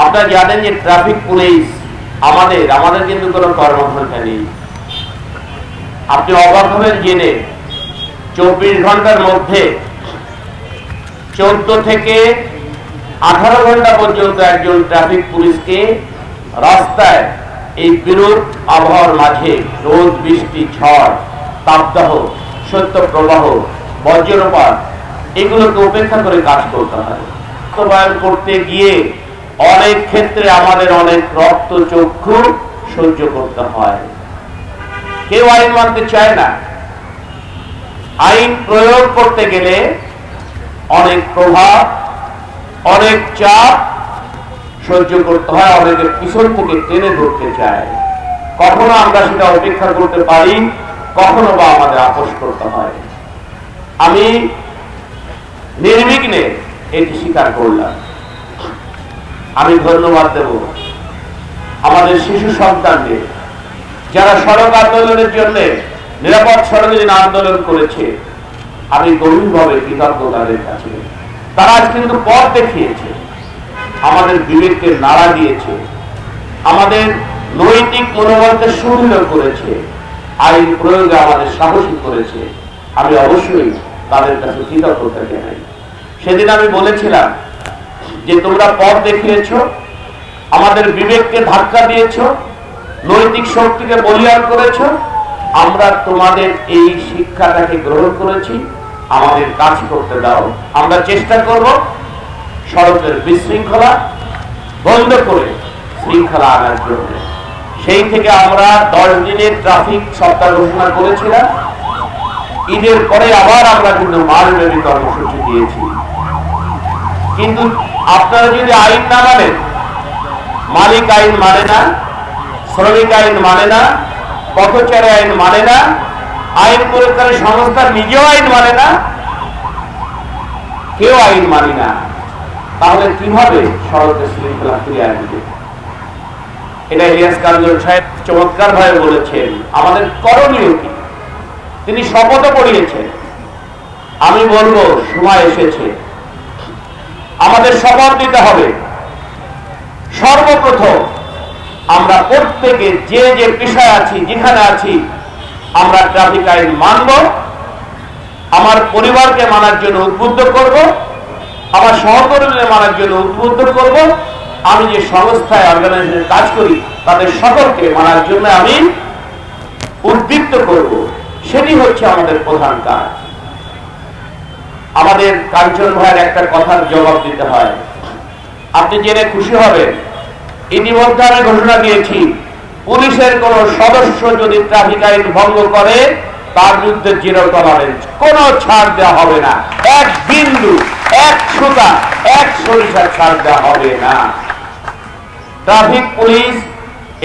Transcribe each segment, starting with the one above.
আপনারা জানেন যে ট্রাফিক পুলিশ আমাদের কিন্তু কোনো কর্মঘণ্টা নেই। আপনি অবাক হবেন জেনে 24 ঘন্টার মধ্যে 14 থেকে 18 ঘন্টা পর্যন্ত একজন ট্রাফিক পুলিশকে রাস্তায় এই বিরূপ আবহাওয়ার মাঝে রোদ, বৃষ্টি, ঝড়, তাপদাহ, শৈত্যপ্রবাহ, বজ্রপাত এগুলোকে উপেক্ষা করে কাজ করতে হয়। বাস্তবায়ন করতে গিয়ে অনেক ক্ষেত্রে আমাদের অনেক রক্ত চক্ষু সহ্য করতে হয়। কেউ আইন মানতে চায় না। আইন প্রয়োগ করতে গেলে অনেক প্রভাব, অনেক চাপ সহ্য করতে হয়, অনেকের পিছন থেকে টেনে ধরতে চায়। কখনো আমরা সেটা উপেক্ষা করতে পারি, কখনো বা আমাদের আপোষ করতে হয়। আমি নির্বিঘ্নে এটি স্বীকার করলাম। আমি ধন্যবাদ দেব আমাদের শিশু সন্তানদের, যারা সড়ক আন্দোলনের জন্য নিরাপদ সড়কে আন্দোলন করেছে। আমি গভীরভাবে কৃতজ্ঞ তাদের কাছে। তারা আজ কিন্তু পথ দেখিয়েছে, আমাদের বিবেককে নাড়া দিয়েছে, আমাদের নৈতিক মনোবলকে সুদৃঢ় করেছে, আইন প্রয়োগে আমাদের সাহসী করেছে। আমি অবশ্যই তাদের কাছে কৃতজ্ঞতা জানাই। সেদিন আমি বলেছিলাম যে তোমরা পথ দেখিয়েছ, আমাদের বিবেককে ধাক্কা দিয়েছ, নৈতিক শক্তিকে বলিয়ান করেছ। আমরা তোমাদের এই শিক্ষাটাকে গ্রহণ করেছি, আমাদের কাজ করতে দাও। আমরা চেষ্টা করব সড়কের বিশৃঙ্খলা বন্ধ করে শৃঙ্খলা আনার জন্য। সেই থেকে আমরা 10 দিনের ট্রাফিক সপ্তাহ ঘোষণা করেছিলাম। ঈদের পরে আবার আমরা কিন্তু মাসব্যাপী কর্মসূচি দিয়েছি। কিন্তু আপনারা যদি আইন না মানেন, মালিক আইন মানে না, শ্রমিক আইন মানে না, পথচারী আইন মানে না, আইন প্রয়োগকারী সংস্থা নিজেও আইন মানে না, কেউ আইন মানি না, তাহলে কিভাবে সড়কের শৃঙ্খলা ফিরিয়ে আনবে? এটা ইলিয়াস কাঞ্চন সাহেব চমৎকার ভাবে বলেছেন। আমাদের করণীয় কি? তিনি শপথও পড়িয়েছেন। আমি বলবো সময় এসেছে, আমাদের শপথ নিতে হবে। সর্বপ্রথম আমরা প্রত্যেকে যে যে পেশায় আছি, যেখানে আছি, আমরা ট্রাফিক আইন মানব। আমার পরিবারকে মানার জন্য উদ্বুদ্ধ করব, আমার সহকর্মীদের মানার জন্য উদ্বুদ্ধ করব। আমি যে সংস্থায় অর্গানাইজেশনে কাজ করি তাদের সকলকে মানার জন্য আমি উদ্দীপ্ত করব। সেটি হচ্ছে আমাদের প্রধান কাজ। আমাদের কাঞ্চন ভাইয়ের একটা কথার জবাব দিতে হয়। আপনি জেনে খুশি হবেন, ইতিমধ্যে আমি ঘোষণা দিয়েছি, পুলিশের কোন সদস্য যদি ট্রাফিক আইন ভঙ্গ করে তার বিরুদ্ধে জিরো টলারেন্স, কোনো ছাড় দেওয়া হবে না। এক বিন্দু, এক সুতা, এক সরিষা ছাড় দেওয়া হবে না। ট্রাফিক পুলিশ,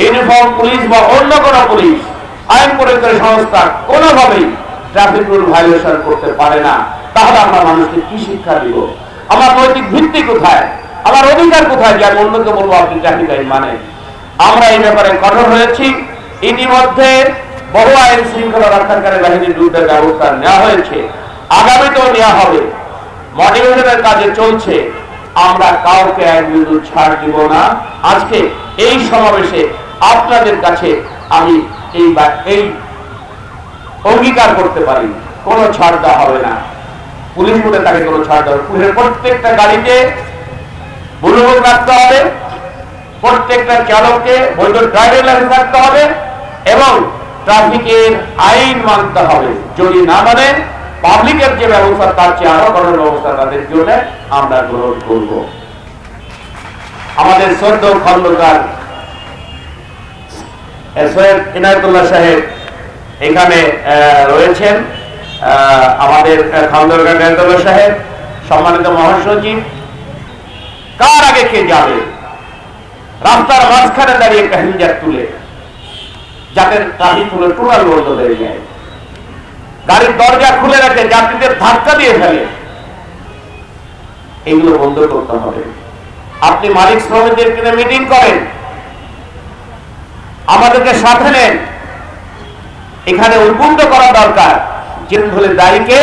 ইউনিফর্ম পুলিশ বা অন্য কোন পুলিশ, আইন প্রয়োগকারী সংস্থা কোনোভাবেই ট্রাফিক রুল ভায়োলেশন করতে পারে না। তাহলে আমরা মানুষকে কি শিক্ষা দিব? আমার নৈতিক ভিত্তি কোথায়? আমার অধিকার কোথায় যে আমি অন্যকে বলবো আপনি ট্রাফিক আইন মানে? আমরা এই ব্যাপারে কঠোর হয়েছি। ইতিমধ্যে বহু আইন শৃঙ্খলা রক্ষাকারী বাহিনীর বিরুদ্ধে ব্যবস্থা নেওয়া হয়েছে, আগামীতেও নেওয়া হবে। মোটিভেশনের কাজে চলছে। আমরা কাউকে এক বিন্দু ছাড় দিব না। আজকে এই সমাবেশে আপনাদের কাছে আমি এই অঙ্গীকার করতে পারি, কোনো ছাড় দেওয়া হবে না। পুলিশ বলে তাকে কোনো ছাড় দেওয়া হবে। পুলিশের প্রত্যেকটা গাড়িতে ব্লু বুক রাখতে হবে, প্রত্যেকটা চালককে বৈধ ড্রাইভিং লাইসেন্স রাখতে হবে এবং ট্রাফিকের আইন মানতে হবে। যদি না মানে পাবলিকের যে ব্যবস্থা তার চেয়ে আরো কঠোর ব্যবস্থা তাদের জন্য আমরা গ্রহণ করব। আমাদের শ্রদ্ধেয় খন্দকার সৈয়দ ইনায়েতুল্লাহ সাহেব এখানে রয়েছেন। আমাদের খন্দকার ইনায়েতুল্লাহ সাহেব, সম্মানিত মহাসচিব, কার আগে কে যাবে? রাস্তার মাঝখানে দাঁড়িয়ে একটা হিঞ্জার তুলে যাতে ট্রাফিক হলে টোটাল বন্ধ হয়ে যায়, গাড়ির দরজা খুলে রাখে, যাত্রীদের ধাক্কা দিয়ে ফেলে, এগুলো বন্ধ করতে হবে। আপনি মালিক শ্রমিকদের কিনে মিটিং করেন, আমাদেরকে সাথে নেন, এখানে উদ্বুদ্ধ করা দরকার যে হলে দায়ীকে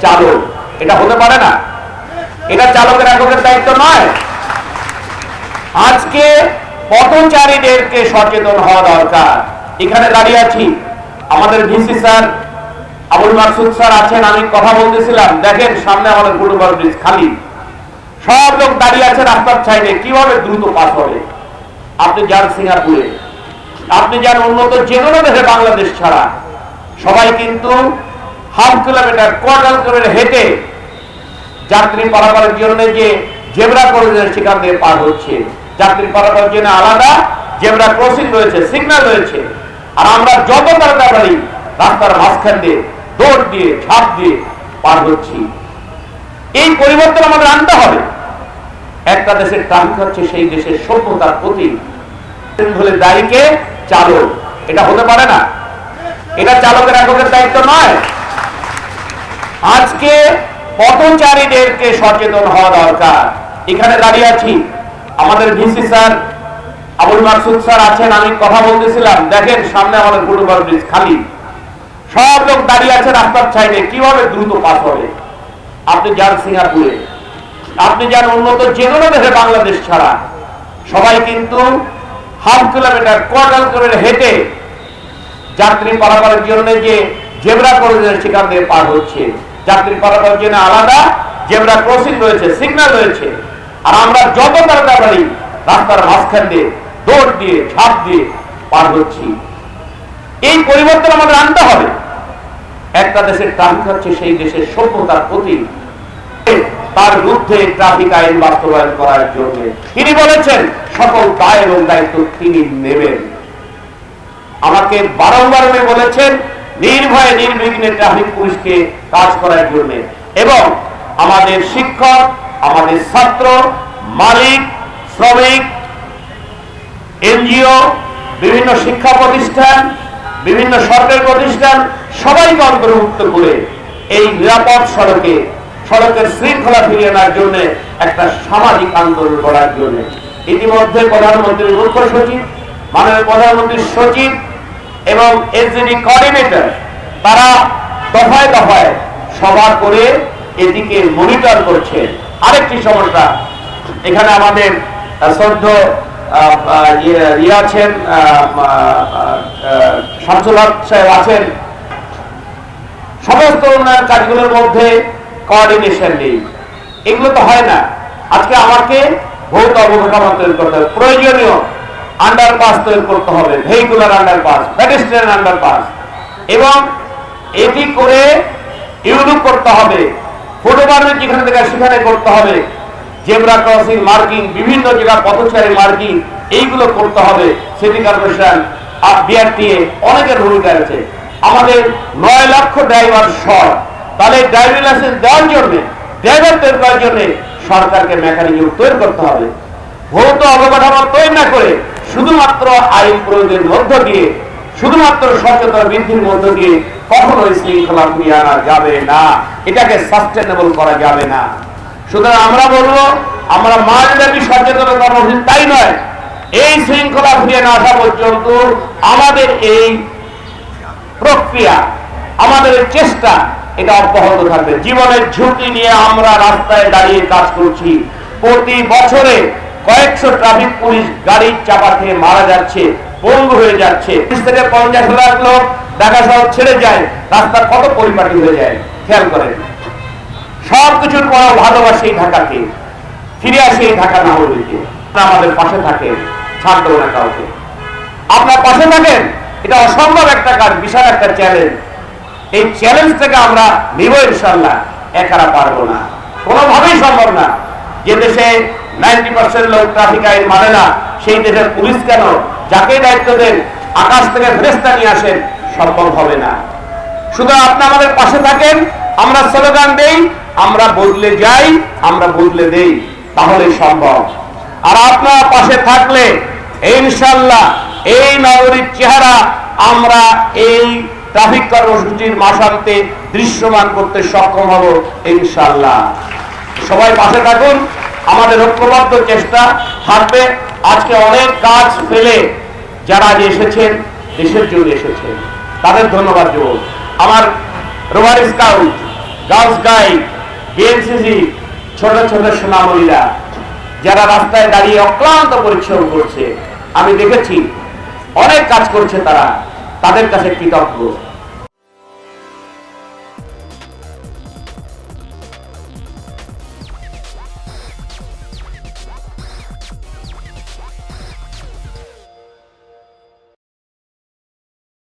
চালক। এটা হতে পারে না, এটা চালকের এককের দায়িত্ব নয়। আজকে পথচারীদেরকে সচেতন হওয়া দরকার। এখানে দাঁড়িয়ে আছি, আমাদের VC sir Abul Maksud sir আছেন, আমি কথা বলতেছিলাম, দেখেন সামনে আমাদের ফুটওভার ব্রিজ খালি, সব লোক দাঁড়িয়ে আছে রাস্তার সাইডে, কিভাবে দ্রুত পাস হবে? আপনি যান সিঙ্গাপুরে, আপনি যান উন্নত যে কোনো দেশে, বাংলাদেশ ছাড়া সবাই কিন্তু হাফ কিলোমিটার কোয়ার্টার করে হেঁটে যাত্রী পারাপারের জন্য যে জেব্রা ক্রসিং সেখান দিয়ে পার হচ্ছে। যাত্রী পারাপারের জন্য আলাদা জেব্রা ক্রসিং রয়েছে, সিগন্যাল রয়েছে, আর আমরা যত তাড়াতাড়ি রাস্তার মাঝখান দিয়ে দৌড় দিয়ে ঝাঁপ দিয়ে পার হচ্ছি। এই পরিবর্তন আমাদের আনতে হবে। একটা দেশের ট্রাফিক হচ্ছে সেই দেশের সভ্যতার প্রতি হলে দায়ীকে চালক, এটা হতে পারে না, এটা চালকের এককের দায়িত্ব নয়। আজকে পথচারীদেরকে সচেতন হওয়া দরকার। এখানে দাঁড়িয়ে আছি, আমাদের VC sir Abul Maksud sir আছেন, আমি কথা বলতেছিলাম, দেখেন সামনে আমাদের ফুটওভার ব্রিজ খালি, সব লোক দাঁড়িয়ে আছে রাস্তার সাইডে, কিভাবে দ্রুত পাস হবে? আপনি যান সিঙ্গাপুরে, আপনি যান উন্নত যে কোনো দেশে, বাংলাদেশ ছাড়া সবাই কিন্তু হাফ কিলোমিটার কোয়ার্টার করে হেঁটে যাত্রী পারাপারের জন্য যে জেব্রা ক্রসিং সেখান দিয়ে পার হচ্ছে। যাত্রী পারাপারের জন্য আলাদা জেব্রা ক্রসিং রয়েছে, সিগন্যাল রয়েছে, আর আমরা যত তাড়াতাড়ি রাস্তার মাঝখান দিয়ে দৌড় দিয়ে ঝাঁপ দিয়ে পার হচ্ছি। এই পরিবর্তন আমাদের আনতে হবে। একটা দেশের ট্রাফিক হচ্ছে সেই দেশের সভ্যতার প্রতি তার বিরুদ্ধে ট্রাফিক আইন বাস্তবায়ন করার জন্য তিনি বলেছেন সকল দায় এবং দায়িত্ব তিনি নেবেন। আমাকে বারংবার উনি বলেছেন নির্ভয়ে নির্বিঘ্নে ট্রাফিক পুলিশকে কাজ করার জন্য, এবং আমাদের শিক্ষক, আমাদের ছাত্র, মালিক, শ্রমিক, এনজিও, বিভিন্ন শিক্ষা প্রতিষ্ঠান, বিভিন্ন সরকারি প্রতিষ্ঠান সবাইকে অন্তর্ভুক্ত করে এই নিরাপদ সড়কের শৃঙ্খলা ফিরিয়ে আনার জন্য একটা সামাজিক আন্দোলন করার জন্য ইতিমধ্যে প্রধানমন্ত্রীর মুখ্য সচিব, মাননীয় প্রধানমন্ত্রীর সচিব এবং এসডিজি কোঅর্ডিনেটর তারা দফায় দফায় সভা করে এদিকে মনিটর করছে। আরেকটি সমস্যা, এখানে আমাদের শ্রদ্ধ আছেন, শামসুল হক সাহেব আছেন, সমস্ত উন্নয়ন কাজগুলোর মধ্যে কোঅর্ডিনেশন নেই, এগুলো তো হয় না। আজকে আমাকে ভৌত অবকাঠামো তৈরি করতে হবে, প্রয়োজনীয় আন্ডারপাস তৈরি করতে হবে, ভেহিকুলার আন্ডারপাস, পেডেস্ট্রিয়ান আন্ডারপাস, এবং এটি করে ইউনিক করতে হবে, ফুটওভার যেখানে থেকে সেখানে করতে হবে, জেব্রা ক্রসিং মার্কিং, বিভিন্ন জায়গা পথচারী মার্কিং, এইগুলো করতে হবে। সিটি কর্পোরেশন আর বিআরটিএ অনেকের ভূমিকা আছে। আমাদের 9 লক্ষ ড্রাইভার শর্ট, তাহলে ড্রাইভিং লাইসেন্স দেওয়ার জন্য, ড্রাইভার তৈরি করার জন্য সরকারকে মেকানিজম তৈরি করতে হবে। ভৌত অবকাঠামো তৈরি না করে শুধুমাত্র আইন প্রয়োগের মধ্য দিয়ে, শুধুমাত্র সচেতনতা বৃদ্ধির মধ্য দিয়ে কখনোই শৃঙ্খলা ফিরিয়ে আনা যাবে না, এটাকে সাস্টেনেবল করা যাবে না। সুতরাং আমরা বলবো, আমরা মানব্যাপী সচেতনতা কর্মসূচি তাই নয়, এই শৃঙ্খলা ফিরিয়ে না আসা পর্যন্ত আমাদের এই প্রক্রিয়া, আমাদের চেষ্টা এটা অব্যাহত থাকবে। জীবনের ঝুঁকি নিয়ে আমরা রাস্তায় দাঁড়িয়ে কাজ করছি। প্রতি বছরে কয়েকশো ট্রাফিক পুলিশ গাড়ির চাপা খেয়ে মারা যাচ্ছে, পঙ্গু হয়ে যাচ্ছে। 30 থেকে 50 লাখ লোক ঢাকা শহর ছেড়ে যায়, রাস্তা কত পরিপাটি হয়ে যায় খেয়াল করেন। সবকিছুর পরেও ভালোবাসি ঢাকাকে, ফিরে আসি এই ঢাকা নগরীতে। আমাদের পাশে থাকে, ছাড় দেবো না কাউকে। আপনার পাশে থাকেন, এটা অসম্ভব একটা কাজ, বিশাল একটা চ্যালেঞ্জ। এই চ্যালেঞ্জ থেকে আমরা নিব ইনশাল্লাহ, একারা পারবো না, কোনোভাবেই সম্ভব না। যে দেশে 90% লোক ট্রাফিক আইন মানে না, সেই দেশের পুলিশ কেন যাকে দায়িত্ব দেন আকাশ থেকে ফেরেশতা নিয়ে আসেন, সম্ভব হবে না। শুধু আপনি আমাদের পাশে থাকেন, আমরা স্লোগান দেই, আমরা বদলে যাই, আমরা বদলে দেই, তাহলে সম্ভব। আর আপনার পাশে থাকলে ইনশাল্লাহ এই নগরীর চেহারা আমরা এই ট্রাফিক কর্মসূচির মাসান্তে দৃশ্যমান করতে সক্ষম হব ইনশাল্লাহ। সবাই পাশে থাকুন, আমাদের ঐক্যবদ্ধ চেষ্টা থাকবে। আজকে অনেক কাজ ফেলে যারা এসেছেন, দেশের জন্য এসেছেন, তাদের ধন্যবাদ দেব। আমার rover scout, girls guide, BNCC, ছোট ছোট সোনামণিরা যারা রাস্তায় দাঁড়িয়ে অক্লান্ত পরিশ্রম করছে, আমি দেখেছি অনেক কাজ করছে তারা, তাদের কাছে কৃতজ্ঞ।